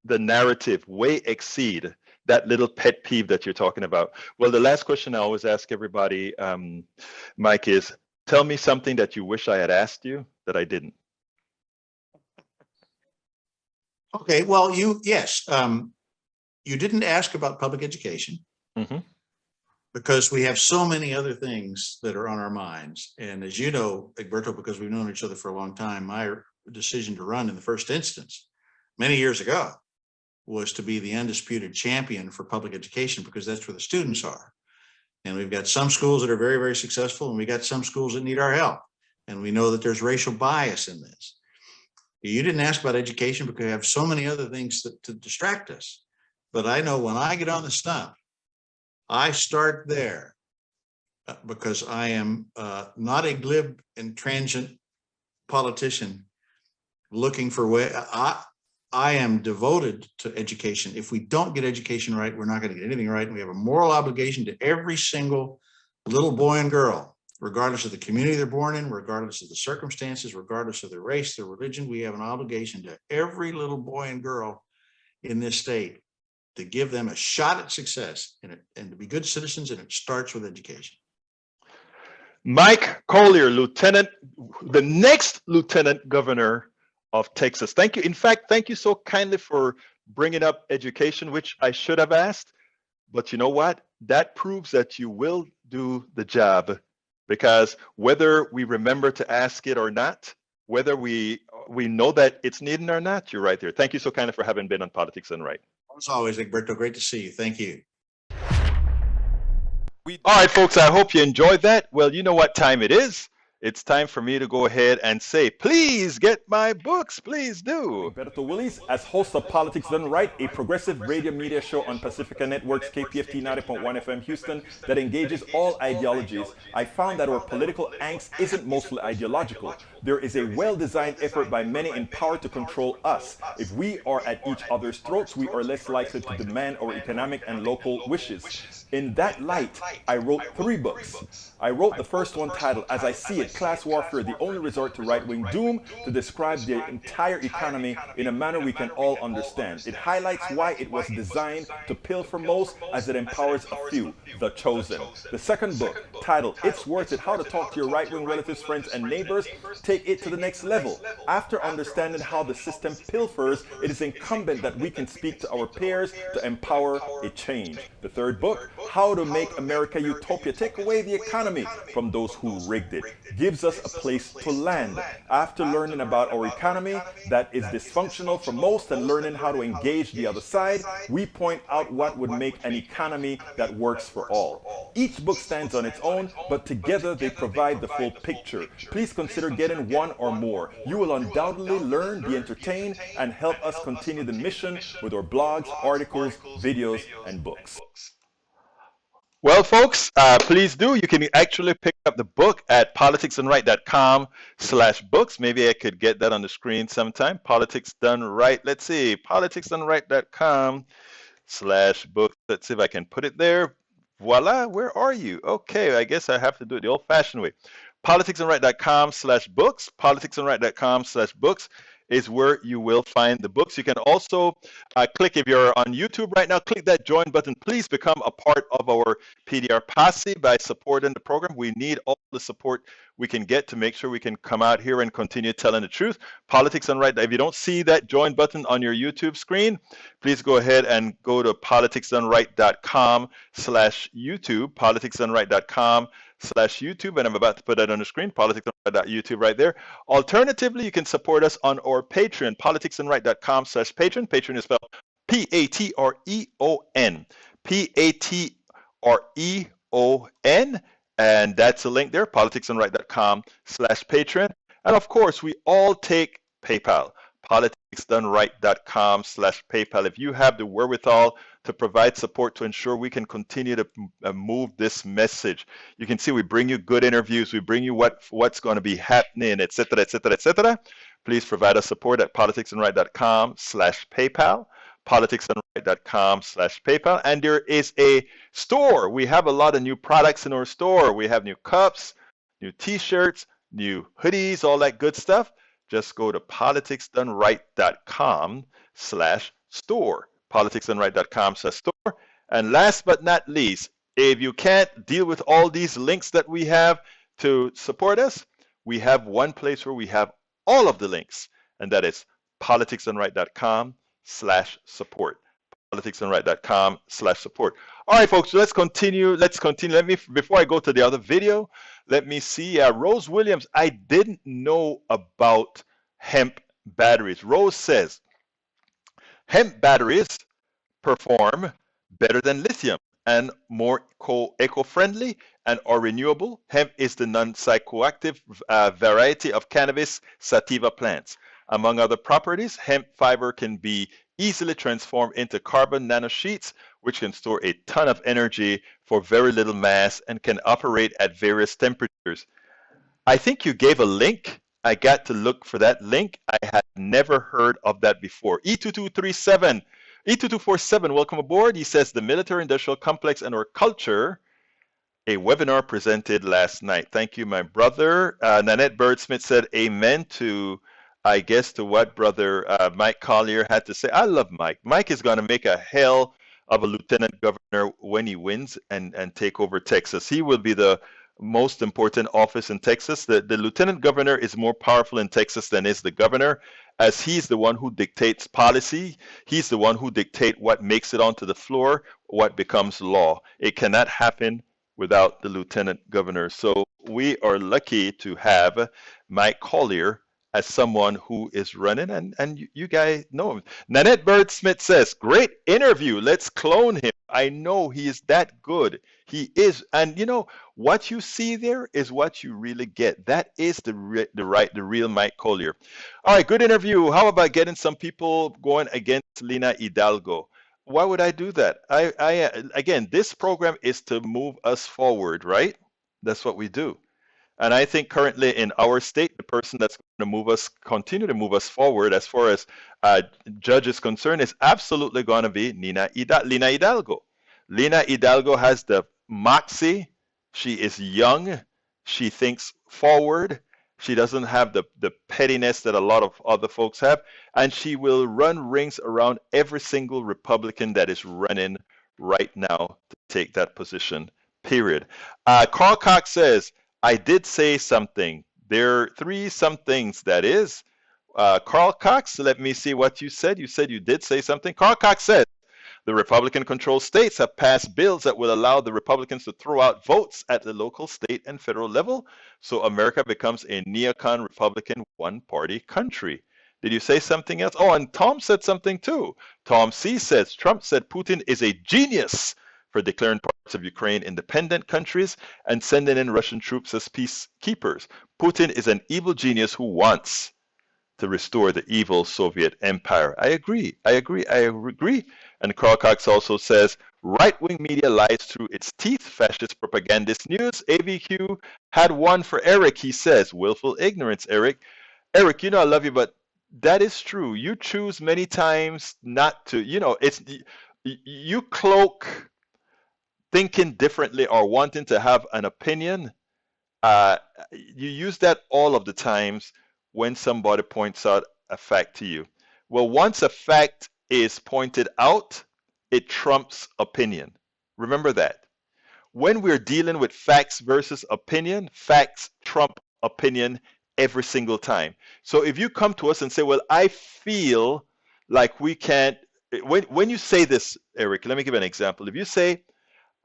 the narrative, way exceed that little pet peeve that you're talking about. Well, the last question I always ask everybody, Mike, is tell me something that you wish I had asked you that I didn't. Okay, well, yes. You didn't ask about public education. Mm-hmm. Because we have so many other things that are on our minds. And as you know, Egberto, because we've known each other for a long time, my decision to run in the first instance, many years ago, was to be the undisputed champion for public education, because that's where the students are. And we've got some schools that are very, very successful, and we got some schools that need our help. And we know that there's racial bias in this. You didn't ask about education because we have so many other things to distract us. But I know when I get on the stump, I start there because I am not a glib and transient politician looking for way. I am devoted to education. If we don't get education right, we're not going to get anything right. And we have a moral obligation to every single little boy and girl, regardless of the community they're born in, regardless of the circumstances, regardless of their race, their religion. We have an obligation to every little boy and girl in this state to give them a shot at success and to be good citizens, and it starts with education. Mike Collier, the next Lieutenant Governor of Texas. Thank you. In fact, thank you so kindly for bringing up education, which I should have asked. But you know what? That proves that you will do the job, because whether we remember to ask it or not, whether we know that it's needed or not, you're right there. Thank you so kindly for having been on Politics and Right. As always, Egberto, great to see you. Thank you. All right, folks, I hope you enjoyed that. Well, you know what time it is. it's time for me to go ahead and say, please get my books. Please do. Berto Willis, as host of Politics Done Right, a progressive radio media show on Pacifica Network's KPFT 90.1 FM Houston that engages all ideologies, I found that our political angst isn't mostly ideological. There is a well-designed effort by many in power to control us. If we are at each other's throats, we are less likely to demand our economic and local wishes. In that light, I wrote 3 books. I wrote the first one titled, As I See It, Class Warfare, the Only Resort to Right-Wing Doom, to describe the entire economy in a manner we can all understand. It highlights why it was designed to pilfer most as it empowers a few, the chosen. The second book, titled, It's Worth It, How to Talk to Your Right-Wing Relatives, Friends, and Neighbors, take it to the next level. After understanding how the system pilfers, it is incumbent that we can speak to our peers to empower a change. The third book, How to Make America Utopia, Take Away the Economy from those who rigged it, gives us a place to land. After learning about our economy that is dysfunctional for most and learning how to engage the other side, we point out what would make an economy that works for all. Each book stands on its own, but together they provide the full picture. Please consider getting one or more. You will undoubtedly learn, be entertained, and help us continue the mission with our blogs, articles, videos, and books. Well, folks, please do. You can actually pick up the book at politicsdoneright.com/books. Maybe I could get that on the screen sometime. Politics Done Right. Let's see. politicsdoneright.com/books. Let's see if I can put it there. Voila. Where are you? Okay. I guess I have to do it the old-fashioned way. politicsdoneright.com/books. politicsdoneright.com/books is where you will find the books. You can also click, if you're on YouTube right now, click that join button. Please become a part of our PDR posse by supporting the program. We need all the support we can get to make sure we can come out here and continue telling the truth. Politics Done Right. If you don't see that join button on your YouTube screen, please go ahead and go to politicsdoneright.com/YouTube, politicsdoneright.com/YouTube, and I'm about to put that on the screen, politicsdoneright.youtube right there. Alternatively, you can support us on our Patreon, politicsdoneright.com/Patreon. Patreon is spelled Patreon, Patreon, and that's the link there, politicsdoneright.com/Patreon. And of course, we all take PayPal, politicsdoneright.com/PayPal. If you have the wherewithal to provide support to ensure we can continue to move this message. You can see we bring you good interviews, we bring you what's going to be happening, etc., etc., etc. Please provide us support at politicsdoneright.com/PayPal, politicsdoneright.com/PayPal. And there is a store. We have a lot of new products in our store. We have new cups, new t-shirts, new hoodies, all that good stuff. Just go to politicsdoneright.com/store. politicsdoneright.com/store. And last but not least, if you can't deal with all these links that we have to support us, we have one place where we have all of the links, and that is politicsdoneright.com/support. politicsdoneright.com/support. All right, folks, so let's continue. Let me, before I go to the other video, let me see. Rose Williams, I didn't know about hemp batteries. Rose says, hemp batteries perform better than lithium and more eco-friendly and are renewable. Hemp is the non-psychoactive variety of cannabis sativa plants. Among other properties, hemp fiber can be easily transformed into carbon nanosheets, which can store a ton of energy for very little mass and can operate at various temperatures. I think you gave a link. I got to look for that link. I had never heard of that before. E2247, welcome aboard. He says, the military-industrial complex and our culture, a webinar presented last night. Thank you, my brother. Nanette Birdsmith said, amen to, I guess, to what brother Mike Collier had to say. I love Mike. Mike is going to make a hell of a lieutenant governor when he wins and take over Texas. He will be the most important office in Texas. The lieutenant governor is more powerful in Texas than is the governor, as he's the one who dictates policy. He's the one who dictates what makes it onto the floor, what becomes law. It cannot happen without the lieutenant governor. So we are lucky to have Mike Collier as someone who is running, and you guys know him. Nanette Bird Smith says, great interview. Let's clone him. I know he is that good. He is. And you know, what you see there is what you really get. That is the real Mike Collier. All right, good interview. How about getting some people going against Lina Hidalgo? Why would I do that? Again, this program is to move us forward, right? That's what we do. And I think currently in our state, the person that's going to continue to move us forward as far as judge is concerned, is absolutely going to be Lina Hidalgo. Lina Hidalgo has the moxie. She is young. She thinks forward. She doesn't have the pettiness that a lot of other folks have. And she will run rings around every single Republican that is running right now to take that position, period. Carl Cox says, I did say something. There are 3 somethings, that is. Carl Cox, let me see what you said. You said you did say something. Carl Cox said, the Republican-controlled states have passed bills that will allow the Republicans to throw out votes at the local, state, and federal level, so America becomes a neocon Republican one-party country. Did you say something else? Oh, and Tom said something too. Tom C. says, Trump said Putin is a genius for declaring parts of Ukraine independent countries and sending in Russian troops as peacekeepers. Putin is an evil genius who wants to restore the evil Soviet empire. I agree. And Carl Cox also says, right-wing media lies through its teeth. Fascist propagandist news. AVQ had one for Eric, he says. Willful ignorance, Eric. Eric, you know I love you, but that is true. You choose many times not to, you cloak thinking differently or wanting to have an opinion. You use that all of the times when somebody points out a fact to you. Well, once a fact is pointed out, it trumps opinion. Remember that. When we're dealing with facts versus opinion, facts trump opinion every single time. So if you come to us and say, well, I feel like we can't, when you say this, Eric, let me give an example. If you say,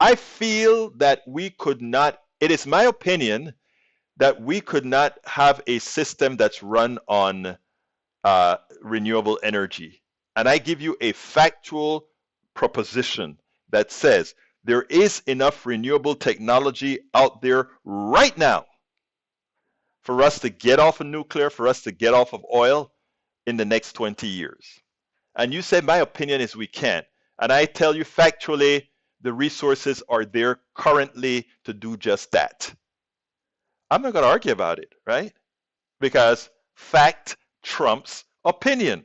I feel that we could not, it is my opinion that we could not have a system that's run on renewable energy. And I give you a factual proposition that says there is enough renewable technology out there right now for us to get off of nuclear, for us to get off of oil in the next 20 years. And you say, my opinion is we can't. And I tell you factually, the resources are there currently to do just that. I'm not going to argue about it, right? Because fact trumps opinion.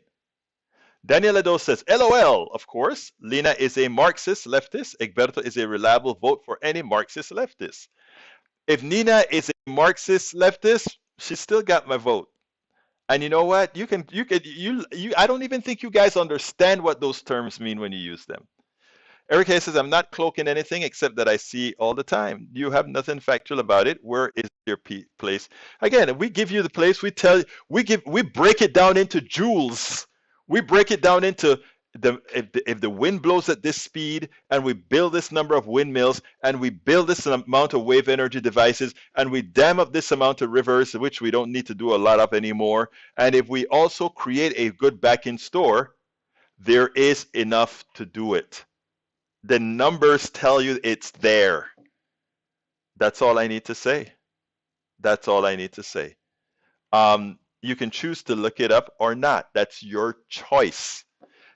Daniel Edo says, LOL, of course. Lina is a Marxist leftist. Egberto is a reliable vote for any Marxist leftist. If Nina is a Marxist leftist, she still got my vote. And you know what? I don't even think you guys understand what those terms mean when you use them. Eric Hayes says, I'm not cloaking anything except that I see all the time. You have nothing factual about it. Where is your place? Again, we give you the place. We break it down into joules. We break it down into if the wind blows at this speed, and we build this number of windmills, and we build this amount of wave energy devices, and we dam up this amount of rivers, which we don't need to do a lot of anymore. And if we also create a good back-end store, there is enough to do it. The numbers tell you it's there. That's all I need to say. That's all I need to say. You can choose to look it up or not. That's your choice.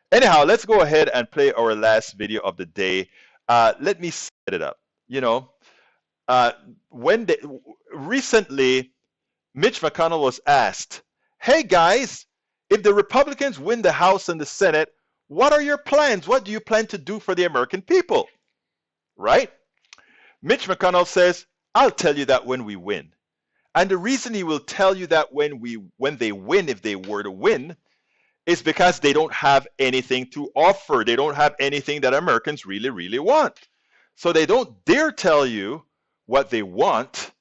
Anyhow, let's go ahead and play our last video of the day. Let me set it up. Recently, Mitch McConnell was asked, hey guys, if the Republicans win the House and the Senate, what are your plans? What do you plan to do for the American people? Right? Mitch McConnell says, I'll tell you that when we win. And the reason he will tell you that when they win, if they were to win, is because they don't have anything to offer. They don't have anything that Americans really, really want. So they don't dare tell you what they want,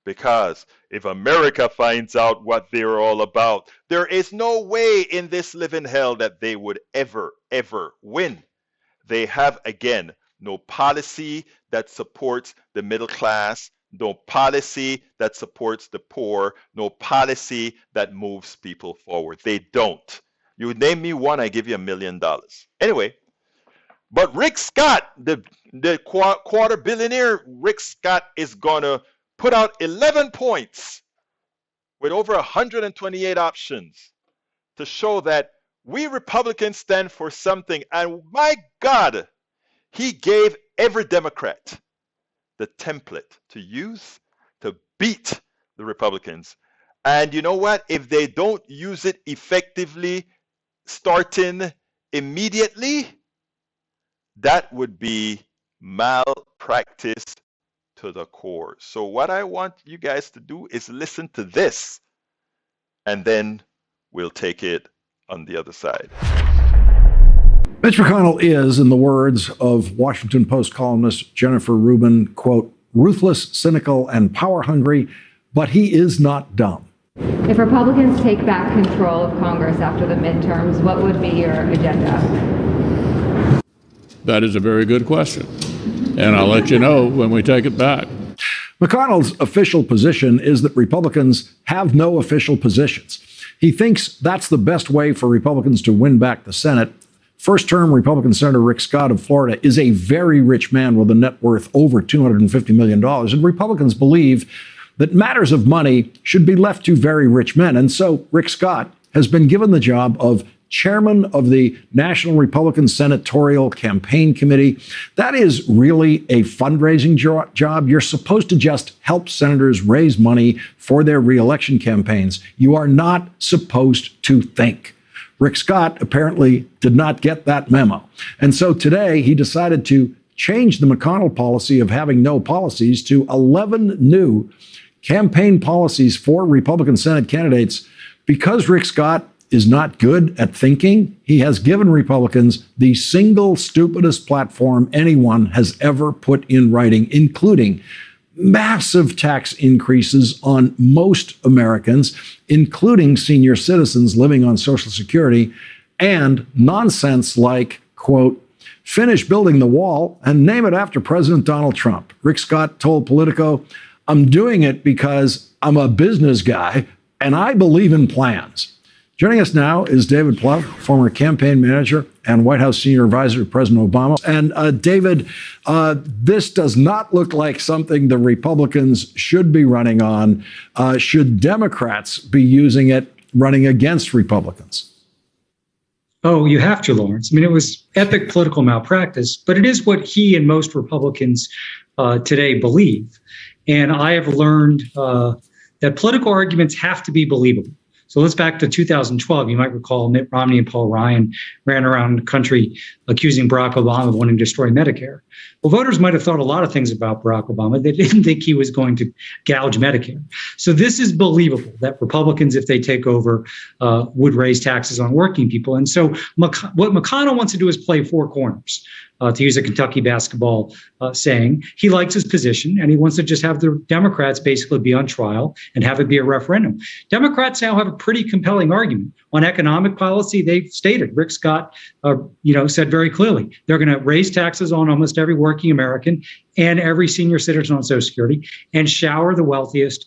because if America finds out what they're all about, there is no way in this living hell that they would ever, ever win. They have, again, no policy that supports the middle class, no policy that supports the poor, no policy that moves people forward. They don't. You name me one, I give you $1 million. Anyway, but Rick Scott, the quarter billionaire, Rick Scott is going to put out 11 points with over 128 options to show that we Republicans stand for something. And my God, he gave every Democrat the template to use to beat the Republicans. And you know what? If they don't use it effectively, starting immediately, that would be malpractice to the core. So what I want you guys to do is listen to this, and then we'll take it on the other side. Mitch McConnell is, in the words of Washington Post columnist Jennifer Rubin, quote, ruthless, cynical, and power-hungry, but he is not dumb. If Republicans take back control of Congress after the midterms, what would be your agenda? That is a very good question, and I'll let you know when we take it back. McConnell's official position is that Republicans have no official positions. He thinks that's the best way for Republicans to win back the Senate. First-term Republican Senator Rick Scott of Florida is a very rich man with a net worth over $250 million, and Republicans believe that matters of money should be left to very rich men. And so Rick Scott has been given the job of chairman of the National Republican Senatorial Campaign Committee. That is really a fundraising job. You're supposed to just help senators raise money for their reelection campaigns. You are not supposed to think. Rick Scott apparently did not get that memo. And so today he decided to change the McConnell policy of having no policies to 11 new campaign policies for Republican Senate candidates. Because Rick Scott is not good at thinking, he has given Republicans the single stupidest platform anyone has ever put in writing, including massive tax increases on most Americans, including senior citizens living on Social Security, and nonsense like, quote, finish building the wall and name it after President Donald Trump. Rick Scott told Politico, I'm doing it because I'm a business guy and I believe in plans. Joining us now is David Plouffe, former campaign manager and White House senior advisor to President Obama. And David, this does not look like something the Republicans should be running on. Should Democrats be using it running against Republicans? Oh, you have to, Lawrence. I mean, it was epic political malpractice, but it is what he and most Republicans today believe. And I have learned that political arguments have to be believable. So let's back to 2012. You might recall Mitt Romney and Paul Ryan ran around the country accusing Barack Obama of wanting to destroy Medicare. Well, voters might have thought a lot of things about Barack Obama. They didn't think he was going to gouge Medicare. So this is believable that Republicans, if they take over, would raise taxes on working people. And so what McConnell wants to do is play four corners. To use a Kentucky basketball saying, he likes his position and he wants to just have the Democrats basically be on trial and have it be a referendum. Democrats now have a pretty compelling argument on economic policy. They've stated, Rick Scott, said very clearly, they're going to raise taxes on almost every working American and every senior citizen on Social Security and shower the wealthiest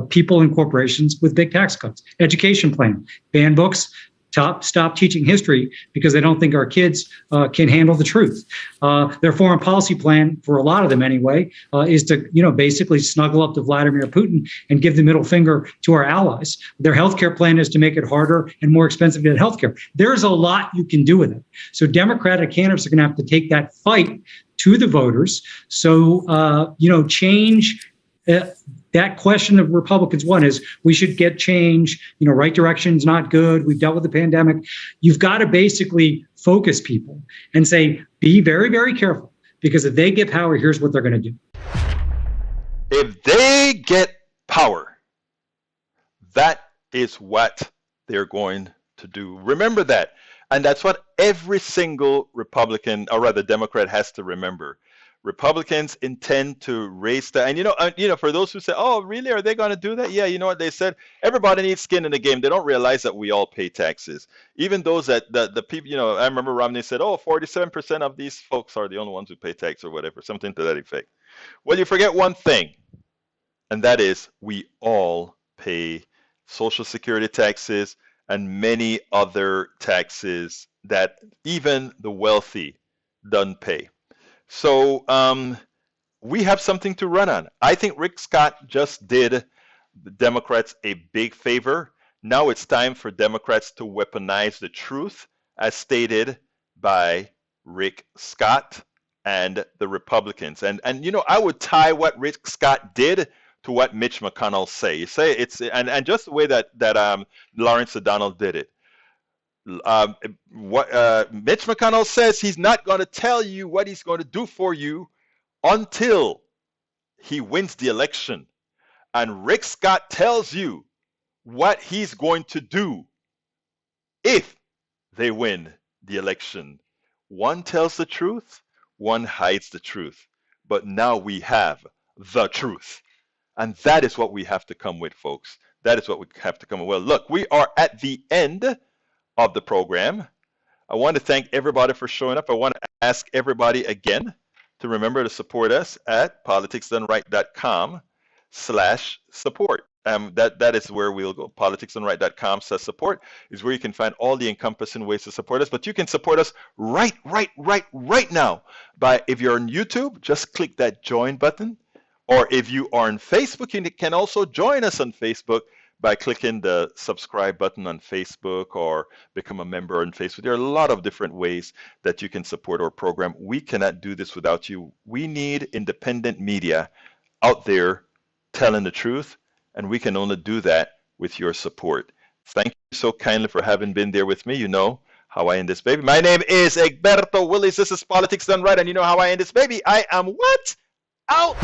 people and corporations with big tax cuts. Education plan, ban books, stop teaching history because they don't think our kids can handle the truth. Their foreign policy plan, for a lot of them anyway, is to basically snuggle up to Vladimir Putin and give the middle finger to our allies. Their healthcare plan is to make it harder and more expensive to get healthcare. There's a lot you can do with it. So Democratic candidates are going to have to take that fight to the voters. So change. That question of Republicans, one is we should get change. Right direction is not good. We've dealt with the pandemic. You've got to basically focus people and say, be very, very careful, because if they get power, here's what they're going to do. If they get power, that is what they're going to do. Remember that. And that's what every single Republican, or rather Democrat, has to remember. Republicans intend to raise that. And for those who say, oh, really, are they going to do that? Yeah, you know what they said? Everybody needs skin in the game. They don't realize that we all pay taxes. Even those that the people, I remember Romney said, 47% of these folks are the only ones who pay tax or whatever, something to that effect. Well, you forget one thing. and that is we all pay Social Security taxes and many other taxes that even the wealthy don't pay. So we have something to run on. I think Rick Scott just did the Democrats a big favor. Now it's time for Democrats to weaponize the truth as stated by Rick Scott and the Republicans. And you know, I would tie what Rick Scott did to what Mitch McConnell say. And just the way that Lawrence O'Donnell did it. What Mitch McConnell says, he's not going to tell you what he's going to do for you until he wins the election. And Rick Scott tells you what he's going to do if they win the election. One tells the truth, one hides the truth. But now we have the truth. And that is what we have to come with, folks. That is what we have to come with. Well, look, we are at the end of the program. I want to thank everybody for showing up. I want to ask everybody again to remember to support us at politicsdoneright.com/support. That is where we'll go. politicsdoneright.com/support is where you can find all the encompassing ways to support us. But you can support us right now by, if you're on YouTube, just click that join button. Or if you are on Facebook, you can also join us on Facebook by clicking the subscribe button on Facebook or become a member on Facebook. There are a lot of different ways that you can support our program. We cannot do this without you. We need independent media out there telling the truth, and we can only do that with your support. Thank you so kindly for having been there with me. You know how I end this baby. My name is Egberto Willis. This is Politics Done Right, and you know how I end this baby. I am what? Out!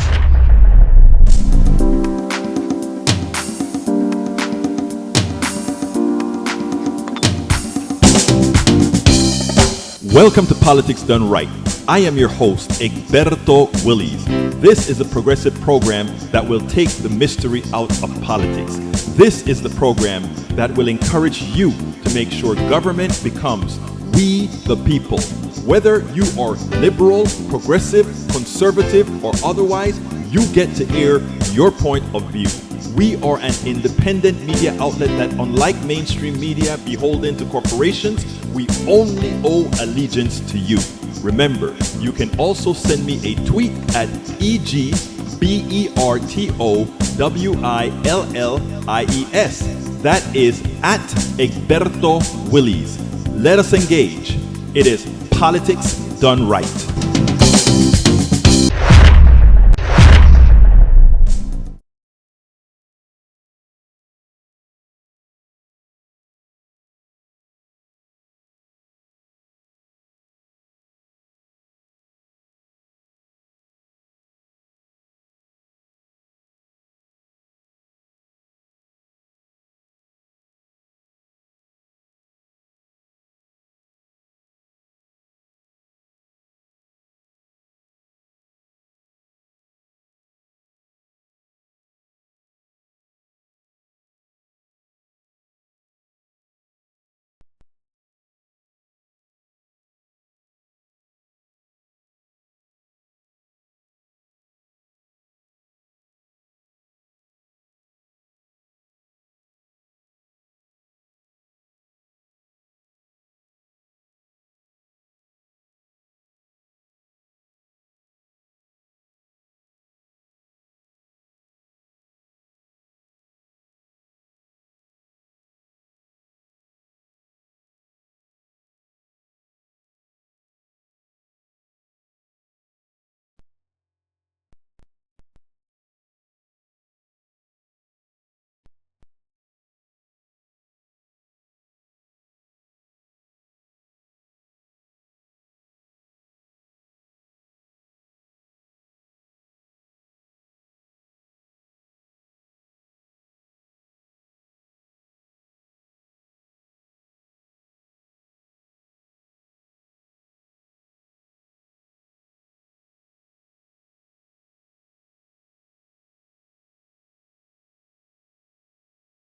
Welcome to Politics Done Right. I am your host, Egberto Willis. This is a progressive program that will take the mystery out of politics. This is the program that will encourage you to make sure government becomes we the people. Whether you are liberal, progressive, conservative, or otherwise, you get to air your point of view. We are an independent media outlet that, unlike mainstream media beholden to corporations, we only owe allegiance to you. Remember, you can also send me a tweet at EGBERTOWILLIES. That is at Egberto Willis. Let us engage. It is Politics Done Right.